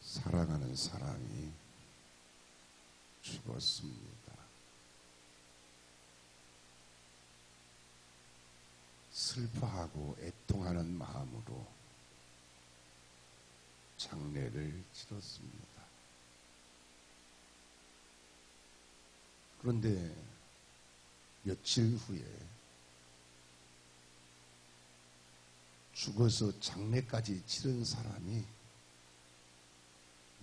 사랑하는 사람이 죽었습니다. 슬퍼하고 애통하는 마음으로 장례를 치렀습니다. 그런데 며칠 후에 죽어서 장례까지 치른 사람이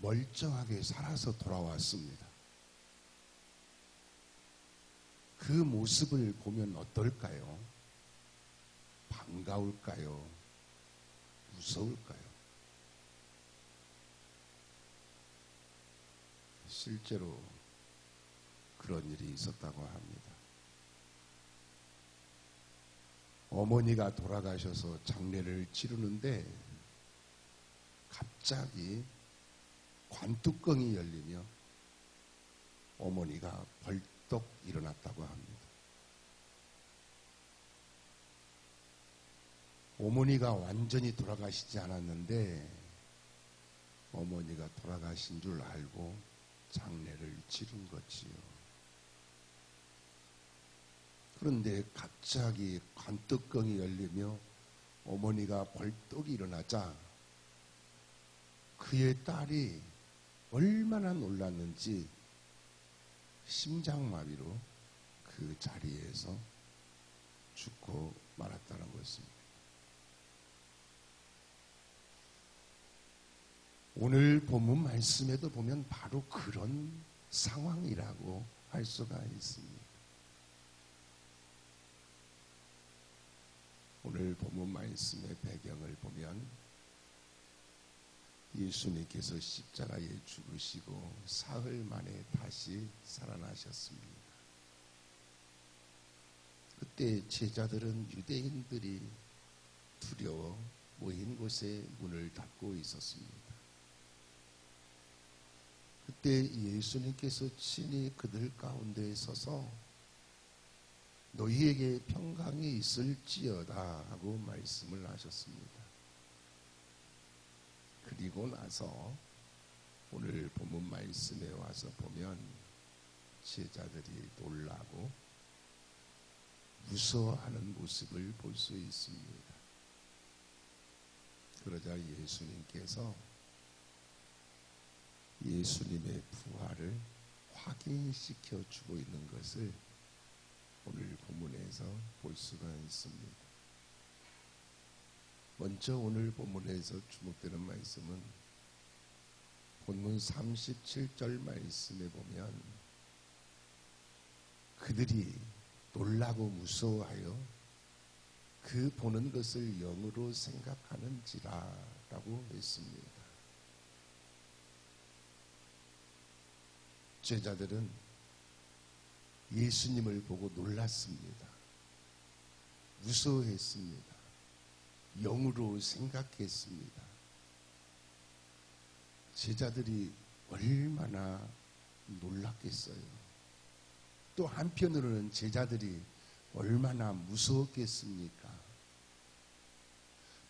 멀쩡하게 살아서 돌아왔습니다. 그 모습을 보면 어떨까요? 반가울까요? 무서울까요? 실제로 그런 일이 있었다고 합니다. 어머니가 돌아가셔서 장례를 치르는데 갑자기 관뚜껑이 열리며 어머니가 벌떡 일어났다고 합니다. 어머니가 완전히 돌아가시지 않았는데 어머니가 돌아가신 줄 알고 장례를 치른 거지요. 그런데 갑자기 관뚜껑이 열리며 어머니가 벌떡 일어나자 그의 딸이 얼마나 놀랐는지 심장마비로 그 자리에서 죽고 말았다는 것입니다. 오늘 본문 말씀에도 보면 바로 그런 상황이라고 할 수가 있습니다. 오늘 본문 말씀의 배경을 보면 예수님께서 십자가에 죽으시고 사흘 만에 다시 살아나셨습니다. 그때 제자들은 유대인들이 두려워 모인 곳에 문을 닫고 있었습니다. 그때 예수님께서 친히 그들 가운데 서서 너희에게 평강이 있을지어다 하고 말씀을 하셨습니다. 그리고 나서 오늘 본문 말씀에 와서 보면 제자들이 놀라고 무서워하는 모습을 볼 수 있습니다. 그러자 예수님께서 예수님의 부활을 확인시켜 주고 있는 것을 오늘 본문에서 볼 수가 있습니다. 먼저 오늘 본문에서 주목되는 말씀은 본문 37절 말씀에 보면 그들이 놀라고 무서워하여 그 보는 것을 영으로 생각하는지라 라고 했습니다. 제자들은 예수님을 보고 놀랐습니다. 무서워했습니다. 영으로 생각했습니다. 제자들이 얼마나 놀랐겠어요. 또 한편으로는 제자들이 얼마나 무서웠겠습니까?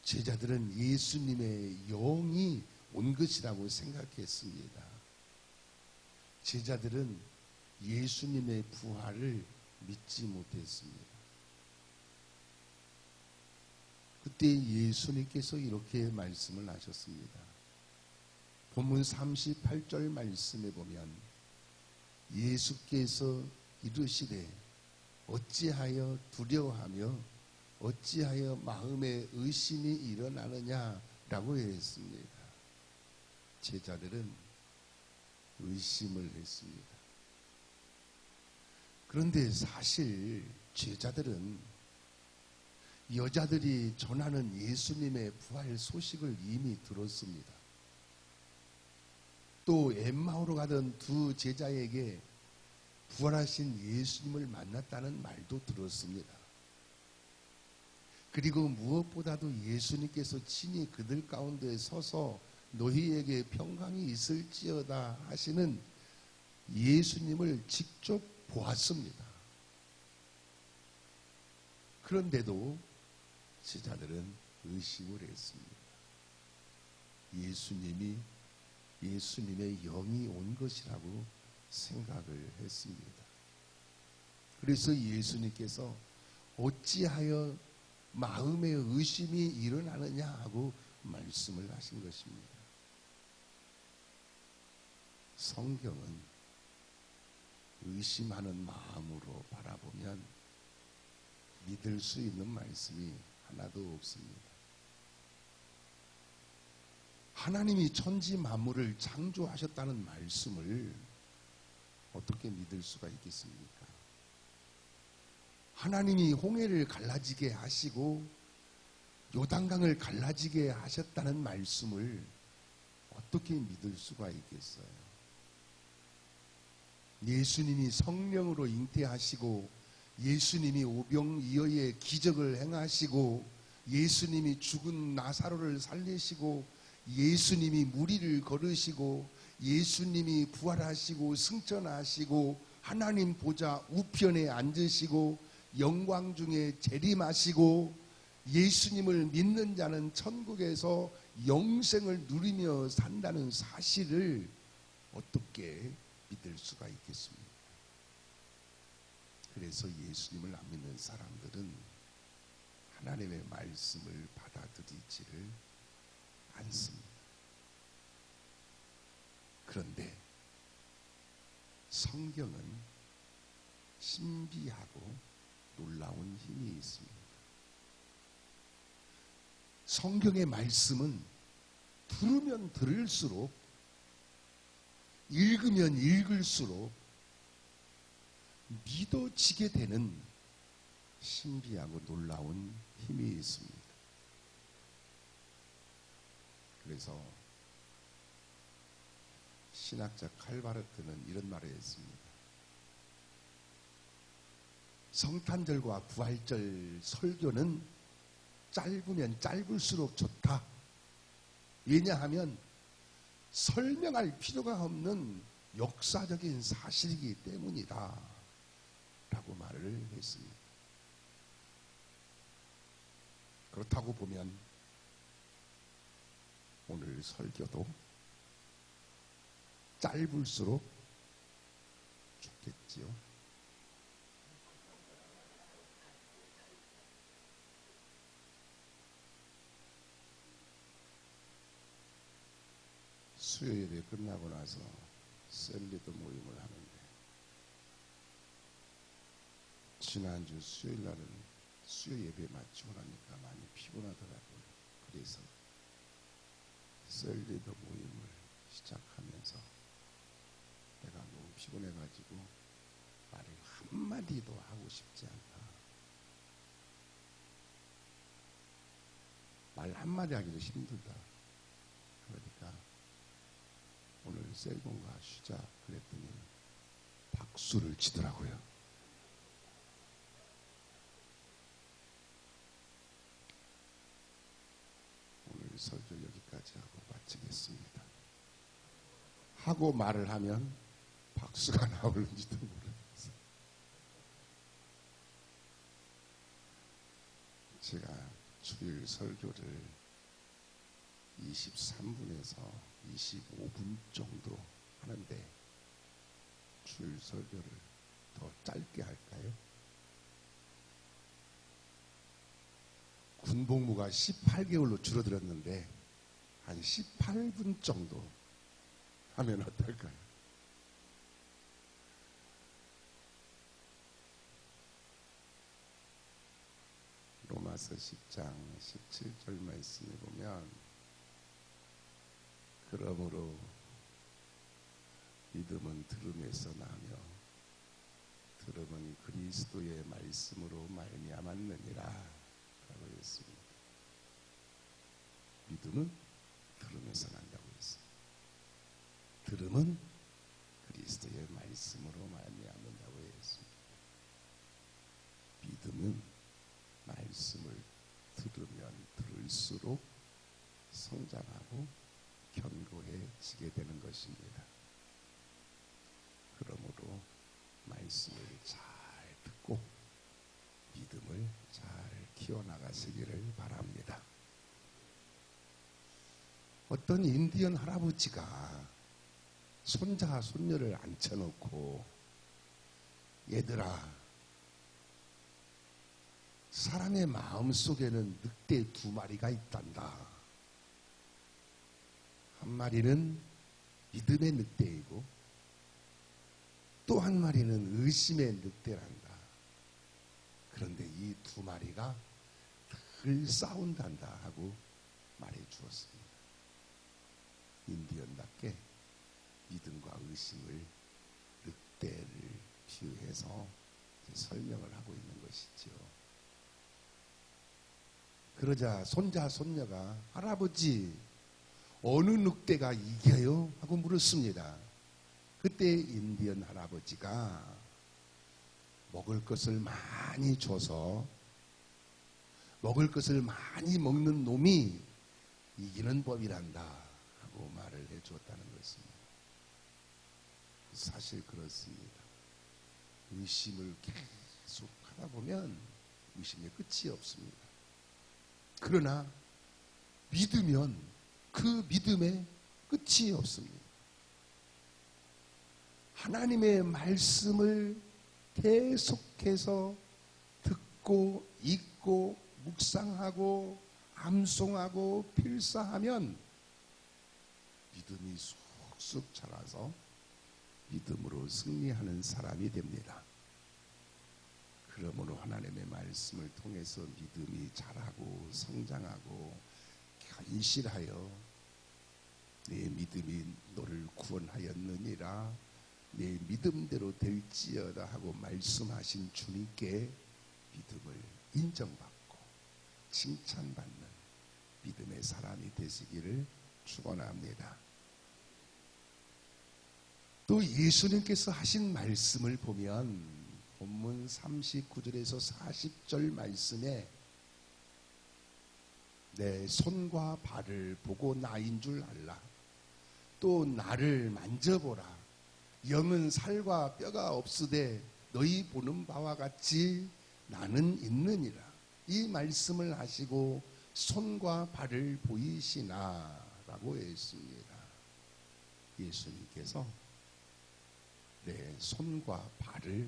제자들은 예수님의 영이 온 것이라고 생각했습니다. 제자들은 예수님의 부활을 믿지 못했습니다. 그때 예수님께서 이렇게 말씀을 하셨습니다. 본문 38절 말씀에 보면 예수께서 이르시되 어찌하여 두려워하며 어찌하여 마음에 의심이 일어나느냐라고 했습니다. 제자들은 의심을 했습니다. 그런데 사실 제자들은 여자들이 전하는 예수님의 부활 소식을 이미 들었습니다. 또 엠마오로 가던 두 제자에게 부활하신 예수님을 만났다는 말도 들었습니다. 그리고 무엇보다도 예수님께서 친히 그들 가운데 서서 너희에게 평강이 있을지어다 하시는 예수님을 직접 보았습니다. 그런데도 제자들은 의심을 했습니다. 예수님이 예수님의 영이 온 것이라고 생각을 했습니다. 그래서 예수님께서 어찌하여 마음의 의심이 일어나느냐 하고 말씀을 하신 것입니다. 성경은 의심하는 마음으로 바라보면 믿을 수 있는 말씀이 하나도 없습니다. 하나님이 천지 만물을 창조하셨다는 말씀을 어떻게 믿을 수가 있겠습니까? 하나님이 홍해를 갈라지게 하시고 요단강을 갈라지게 하셨다는 말씀을 어떻게 믿을 수가 있겠어요? 예수님이 성령으로 잉태하시고 예수님이 오병이어의 기적을 행하시고 예수님이 죽은 나사로를 살리시고 예수님이 무리를 걸으시고 예수님이 부활하시고 승천하시고 하나님 보좌 우편에 앉으시고 영광 중에 재림하시고 예수님을 믿는 자는 천국에서 영생을 누리며 산다는 사실을 어떻게 믿을 수가 있겠습니까? 그래서 예수님을 안 믿는 사람들은 하나님의 말씀을 받아들이지를 않습니다. 그런데 성경은 신비하고 놀라운 힘이 있습니다. 성경의 말씀은 들으면 들을수록 읽으면 읽을수록 믿어지게 되는 신비하고 놀라운 힘이 있습니다. 그래서 신학자 칼바르트는 이런 말을 했습니다. 성탄절과 부활절 설교는 짧으면 짧을수록 좋다. 왜냐하면 설명할 필요가 없는 역사적인 사실이기 때문이다 라고 말을 했습니다. 그렇다고 보면 오늘 설교도 짧을수록 좋겠지요. 수요예배 끝나고 나서 셀리더 모임을 하는데 지난주 수요일 날은 수요예배 마치고 나니까 많이 피곤하더라고요. 그래서 셀리더 모임을 시작하면서 내가 너무 피곤해가지고 말을 한마디도 하고 싶지 않다. 말 한마디 하기도 힘들다. 그러니까 오늘 셀본가 쉬자 그랬더니 박수를 치더라고요. 오늘 설교 여기까지 하고 마치겠습니다. 하고 말을 하면 박수가 나올는지도 모르겠어요. 제가 주일 설교를 23분에서 25분 정도 하는데 주일 설교를 더 짧게 할까요? 군복무가 18개월로 줄어들었는데 한 18분 정도 하면 어떨까요? 로마서 10장 17절 말씀에 보면 그러므로 믿음은 들음에서 나며 들음은 그리스도의 말씀으로 말미암았느니라 라고 했습니다. 믿음은 들음에서 난다고 했습니다. 들음은 그리스도의 말씀으로 말미암는다고 했습니다. 믿음은 말씀을 들으면 들을수록 성장하고 견고해지게 되는 것입니다. 그러므로 말씀을 잘 듣고 믿음을 잘 키워나가시기를 바랍니다. 어떤 인디언 할아버지가 손자 손녀를 앉혀놓고 얘들아, 사람의 마음 속에는 늑대 두 마리가 있단다. 한 마리는 믿음의 늑대이고 또 한 마리는 의심의 늑대란다. 그런데 이 두 마리가 늘 싸운단다 하고 말해 주었습니다. 인디언답게 믿음과 의심을 늑대를 비유해서 설명을 하고 있는 것이죠. 그러자 손자 손녀가 할아버지 어느 늑대가 이겨요? 하고 물었습니다. 그때 인디언 할아버지가 먹을 것을 많이 줘서 먹을 것을 많이 먹는 놈이 이기는 법이란다 하고 말을 해 주었다는 것입니다. 사실 그렇습니다. 의심을 계속 하다 보면 의심의 끝이 없습니다. 그러나 믿으면 그 믿음의 끝이 없습니다. 하나님의 말씀을 계속해서 듣고 읽고 묵상하고 암송하고 필사하면 믿음이 쑥쑥 자라서 믿음으로 승리하는 사람이 됩니다. 그러므로 하나님의 말씀을 통해서 믿음이 자라고 성장하고 견실하여 내 믿음이 너를 구원하였느니라, 내 믿음대로 될지어다 하고 말씀하신 주님께 믿음을 인정받고 칭찬받는 믿음의 사람이 되시기를 축원합니다. 또 예수님께서 하신 말씀을 보면 본문 39절에서 40절 말씀에 내 손과 발을 보고 나인 줄 알라. 또 나를 만져보라. 영은 살과 뼈가 없으되 너희 보는 바와 같이 나는 있느니라. 이 말씀을 하시고 손과 발을 보이시나 라고 했습니다. 예수님께서 내 손과 발을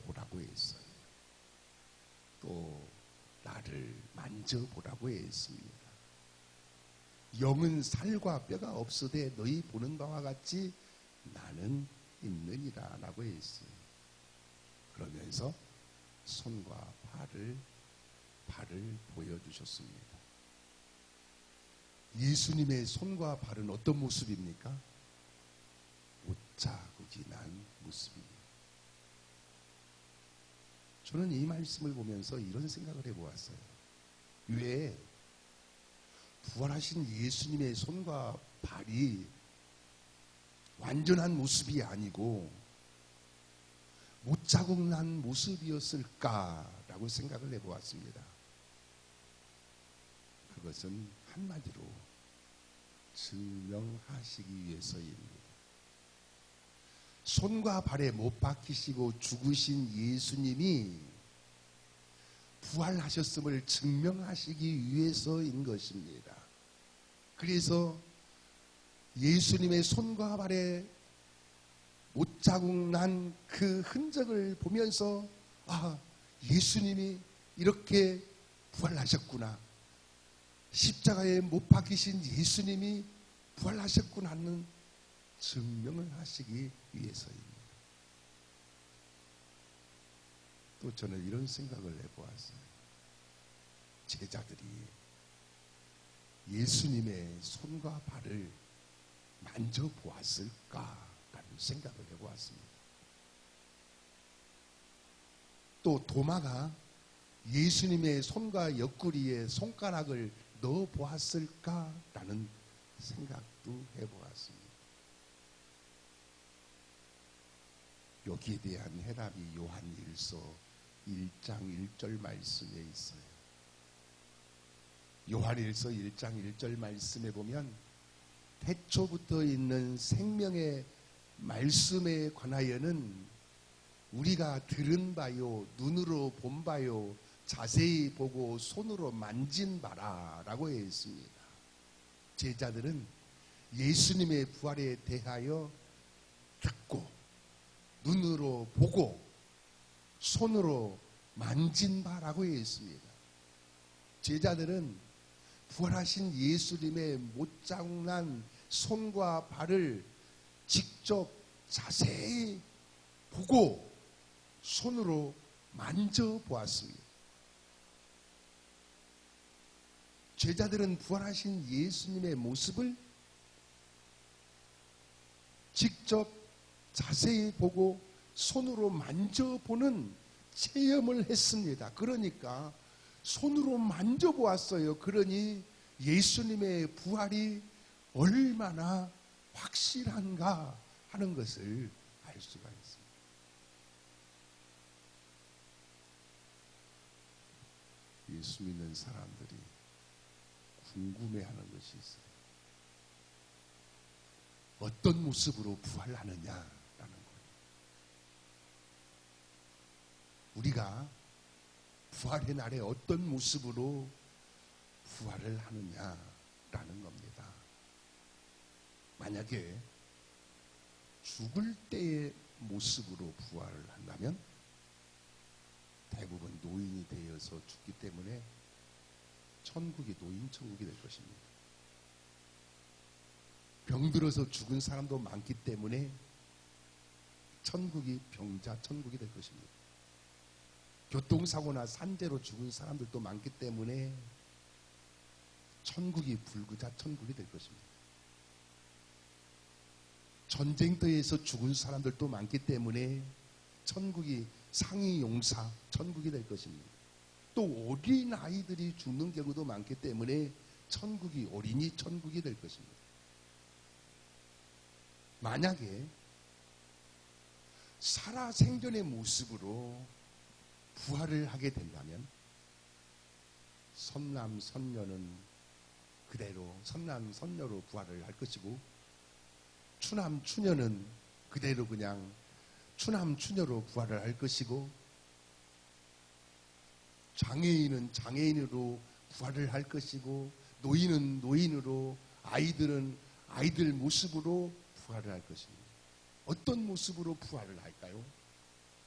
보라고 했어요. 또 나를 만져보라고 했습니다. 영은 살과 뼈가 없으되 너희 보는 바와 같이 나는 있느니라 라고 했어요. 그러면서 손과 발을 보여주셨습니다. 예수님의 손과 발은 어떤 모습입니까? 못자국이 난 모습입니다. 저는 이 말씀을 보면서 이런 생각을 해보았어요. 왜 부활하신 예수님의 손과 발이 완전한 모습이 아니고 못자국 난 모습이었을까라고 생각을 해보았습니다. 그것은 한마디로 증명하시기 위해서입니다. 손과 발에 못 박히시고 죽으신 예수님이 부활하셨음을 증명하시기 위해서인 것입니다. 그래서 예수님의 손과 발에 못자국 난 그 흔적을 보면서 아, 예수님이 이렇게 부활하셨구나. 십자가에 못 박히신 예수님이 부활하셨구나 하는 증명을 하시기 위해서입니다. 또 저는 이런 생각을 해보았어요. 제자들이 예수님의 손과 발을 만져보았을까라는 생각을 해보았습니다. 또 도마가 예수님의 손과 옆구리에 손가락을 넣어보았을까라는 생각도 해보았습니다. 여기에 대한 해답이 요한일서 1장 1절 말씀에 있어요. 요한일서 1장 1절 말씀에 보면 태초부터 있는 생명의 말씀에 관하여는 우리가 들은 바요, 눈으로 본 바요, 자세히 보고 손으로 만진 바라 라고 했습니다. 제자들은 예수님의 부활에 대하여 듣고 눈으로 보고 손으로 만진 바라고 했습니다. 제자들은 부활하신 예수님의 못장난 손과 발을 직접 자세히 보고 손으로 만져보았습니다. 제자들은 부활하신 예수님의 모습을 직접 자세히 보고 손으로 만져보는 체험을 했습니다. 그러니까 손으로 만져보았어요. 그러니 예수님의 부활이 얼마나 확실한가 하는 것을 알 수가 있습니다. 예수 믿는 사람들이 궁금해하는 것이 있어요. 어떤 모습으로 부활하느냐라는 거예요. 우리가 부활의 날에 어떤 모습으로 부활을 하느냐라는 겁니다. 만약에 죽을 때의 모습으로 부활을 한다면 대부분 노인이 되어서 죽기 때문에 천국이 노인 천국이 될 것입니다. 병들어서 죽은 사람도 많기 때문에 천국이 병자 천국이 될 것입니다. 교통사고나 산재로 죽은 사람들도 많기 때문에 천국이 불구자 천국이 될 것입니다. 전쟁터에서 죽은 사람들도 많기 때문에 천국이 상위 용사 천국이 될 것입니다. 또 어린 아이들이 죽는 경우도 많기 때문에 천국이 어린이 천국이 될 것입니다. 만약에 살아생전의 모습으로 부활을 하게 된다면 선남 선녀는 그대로 선남 선녀로 부활을 할 것이고 추남 추녀는 그대로 그냥 추남 추녀로 부활을 할 것이고 장애인은 장애인으로 부활을 할 것이고 노인은 노인으로 아이들은 아이들 모습으로 부활을 할 것입니다. 어떤 모습으로 부활을 할까요?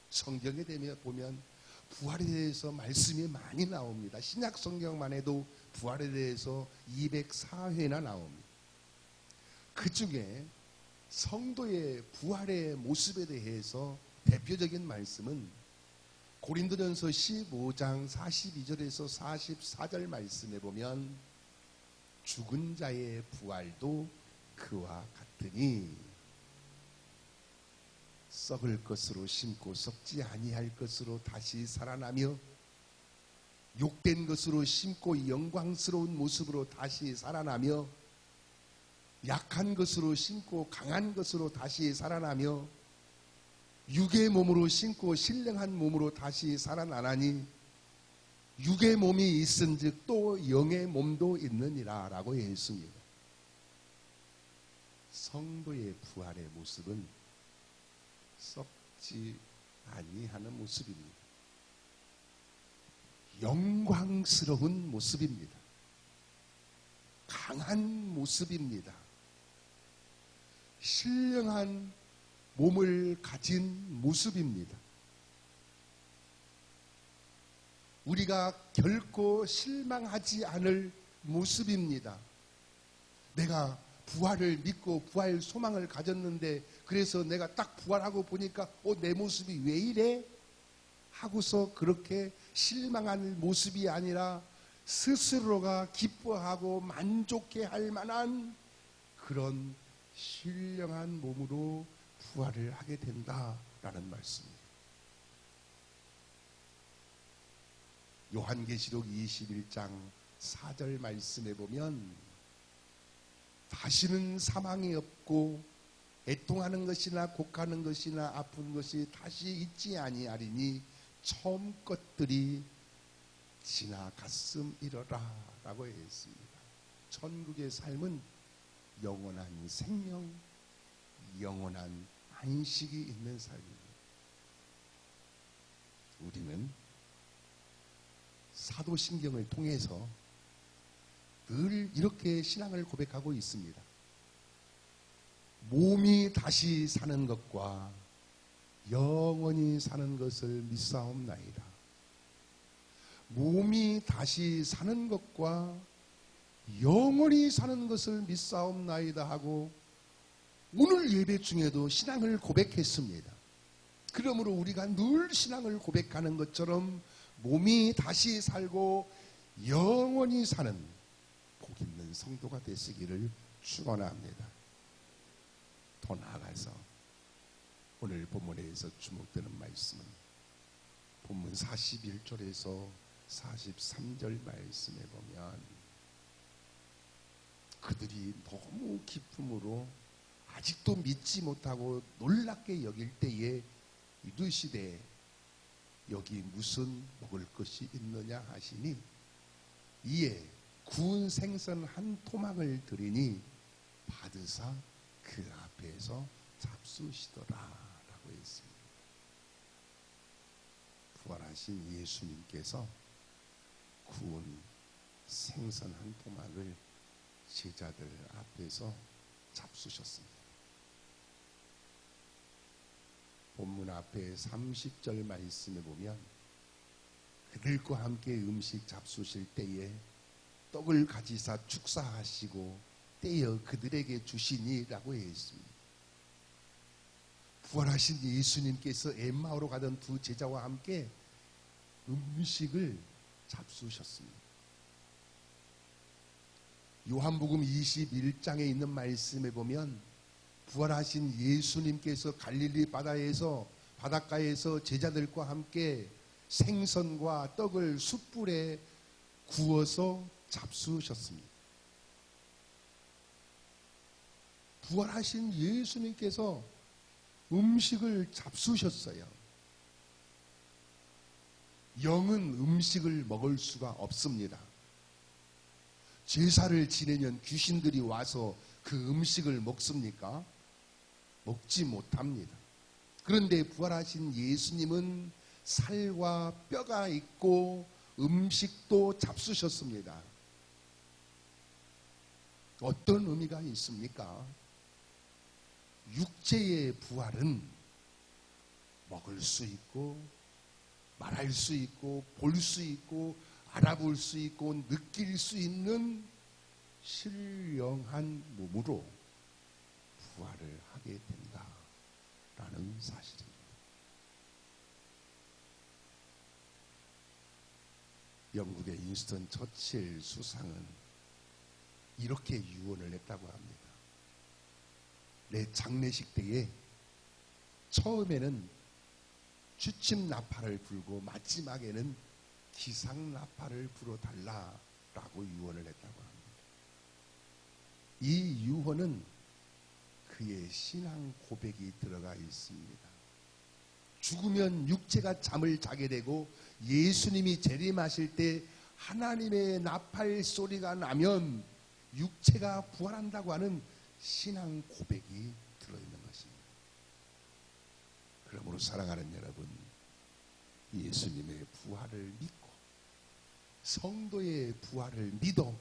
성경에 보면 부활에 대해서 말씀이 많이 나옵니다. 신약 성경만 해도 부활에 대해서 204회나 나옵니다. 그 중에 성도의 부활의 모습에 대해서 대표적인 말씀은 고린도전서 15장 42절에서 44절 말씀에 보면 죽은 자의 부활도 그와 같으니 썩을 것으로 심고 썩지 아니할 것으로 다시 살아나며 욕된 것으로 심고 영광스러운 모습으로 다시 살아나며 약한 것으로 심고 강한 것으로 다시 살아나며 육의 몸으로 심고 신령한 몸으로 다시 살아나나니 육의 몸이 있은즉 또 영의 몸도 있느니라 라고 했습니다. 성도의 부활의 모습은 썩지 아니하는 모습입니다. 영광스러운 모습입니다. 강한 모습입니다. 신령한 몸을 가진 모습입니다. 우리가 결코 실망하지 않을 모습입니다. 내가 부활을 믿고 부활 소망을 가졌는데 그래서 내가 딱 부활하고 보니까 내 모습이 왜 이래? 하고서 그렇게 실망할 모습이 아니라 스스로가 기뻐하고 만족해할 만한 그런 신령한 몸으로 부활을 하게 된다라는 말씀입니다. 요한계시록 21장 4절 말씀에 보면 다시는 사망이 없고 애통하는 것이나 곡하는 것이나 아픈 것이 다시 있지 아니하리니 처음 것들이 지나갔음이러라 라고 했습니다. 천국의 삶은 영원한 생명, 영원한 안식이 있는 삶입니다. 우리는 사도신경을 통해서 늘 이렇게 신앙을 고백하고 있습니다. 몸이 다시 사는 것과 영원히 사는 것을 믿사옵나이다. 몸이 다시 사는 것과 영원히 사는 것을 믿사옵나이다 하고 오늘 예배 중에도 신앙을 고백했습니다. 그러므로 우리가 늘 신앙을 고백하는 것처럼 몸이 다시 살고 영원히 사는 복 있는 성도가 되시기를 축원합니다. 더 나아가서 오늘 본문에서 주목되는 말씀은 본문 41절에서 43절 말씀에 보면 그들이 너무 기쁨으로 아직도 믿지 못하고 놀랍게 여길 때에 이르시되 여기 무슨 먹을 것이 있느냐 하시니 이에 구운 생선 한 토막을 드리니 받으사 그 앞에서 잡수시더라 라고 했습니다. 부활하신 예수님께서 구운 생선 한 토막을 제자들 앞에서 잡수셨습니다. 본문 앞에 30절 말씀에 보면 그들과 함께 음식 잡수실 때에 떡을 가지사 축사하시고 떼어 그들에게 주시니라고 했습니다. 부활하신 예수님께서 엠마오로 가던 두 제자와 함께 음식을 잡수셨습니다. 요한복음 21장에 있는 말씀에 보면 부활하신 예수님께서 갈릴리 바닷가에서 제자들과 함께 생선과 떡을 숯불에 구워서 잡수셨습니다. 부활하신 예수님께서 음식을 잡수셨어요. 영은 음식을 먹을 수가 없습니다. 제사를 지내면 귀신들이 와서 그 음식을 먹습니까? 먹지 못합니다. 그런데 부활하신 예수님은 살과 뼈가 있고 음식도 잡수셨습니다. 어떤 의미가 있습니까? 육체의 부활은 먹을 수 있고 말할 수 있고 볼 수 있고 알아볼 수 있고 느낄 수 있는 신령한 몸으로 부활을 하게 된다라는 사실입니다. 영국의 윈스턴 처칠 수상은 이렇게 유언을 했다고 합니다. 내 장례식 때에 처음에는 취침 나팔을 불고 마지막에는 기상 나팔을 불어달라라고 유언을 했다고 합니다. 이 유언은 그의 신앙 고백이 들어가 있습니다. 죽으면 육체가 잠을 자게 되고 예수님이 재림하실 때 하나님의 나팔 소리가 나면 육체가 부활한다고 하는 신앙 고백이 들어있는 것입니다. 그러므로 사랑하는 여러분, 예수님의 부활을 믿고 성도의 부활을 믿어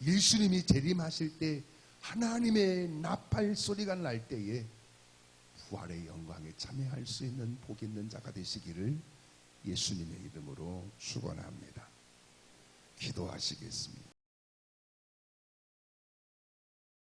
예수님이 재림하실 때 하나님의 나팔 소리가 날 때에 부활의 영광에 참여할 수 있는 복 있는 자가 되시기를 예수님의 이름으로 축원합니다. 기도하시겠습니다.